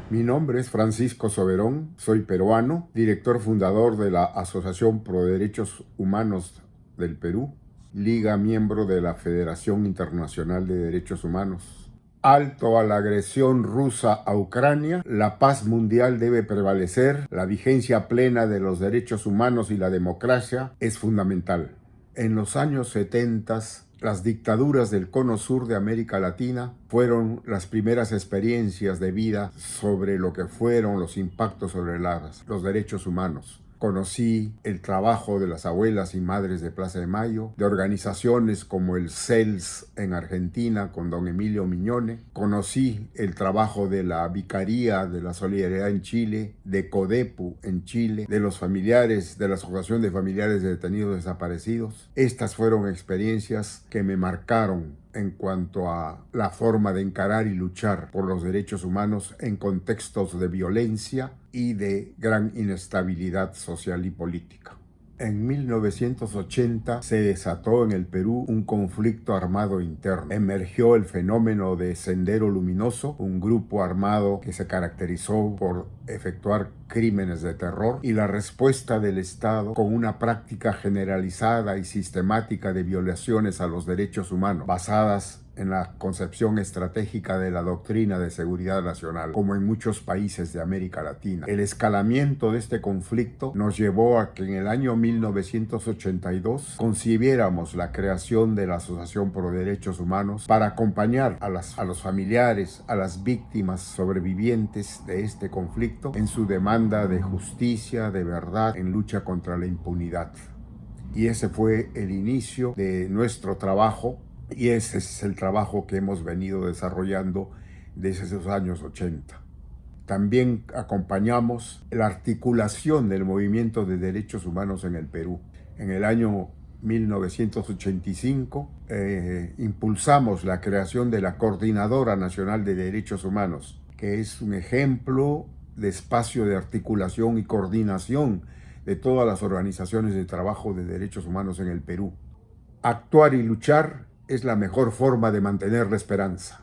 Mi nombre es Francisco Soberón, soy peruano, director fundador de la Asociación Pro Derechos Humanos del Perú, liga miembro de la Federación Internacional de Derechos Humanos. Alto a la agresión rusa a Ucrania, la paz mundial debe prevalecer, la vigencia plena de los derechos humanos y la democracia es fundamental. En los años 70, las dictaduras del cono sur de América Latina fueron las primeras experiencias de vida sobre lo que fueron los impactos sobre los derechos humanos. Conocí el trabajo de las abuelas y madres de Plaza de Mayo, de organizaciones como el CELS en Argentina con don Emilio Miñone. Conocí el trabajo de la Vicaría de la Solidaridad en Chile, de CODEPU en Chile, de los familiares, de la Asociación de Familiares de Detenidos Desaparecidos. Estas fueron experiencias que me marcaron en cuanto a la forma de encarar y luchar por los derechos humanos en contextos de violencia y de gran inestabilidad social y política. En 1980 se desató en el Perú un conflicto armado interno. Emergió el fenómeno de Sendero Luminoso, un grupo armado que se caracterizó por efectuar crímenes de terror, y la respuesta del Estado con una práctica generalizada y sistemática de violaciones a los derechos humanos basadas en la concepción estratégica de la doctrina de seguridad nacional, como en muchos países de América Latina. El escalamiento de este conflicto nos llevó a que en el año 1982 concibiéramos la creación de la Asociación Pro Derechos Humanos para acompañar a los familiares, a las víctimas sobrevivientes de este conflicto en su demanda de justicia, de verdad, en lucha contra la impunidad. Y ese fue el inicio de nuestro trabajo. Y ese es el trabajo que hemos venido desarrollando desde esos años 80. También acompañamos la articulación del movimiento de derechos humanos en el Perú. En el año 1985 impulsamos la creación de la Coordinadora Nacional de Derechos Humanos, que es un ejemplo de espacio de articulación y coordinación de todas las organizaciones de trabajo de derechos humanos en el Perú. Actuar y luchar es la mejor forma de mantener la esperanza.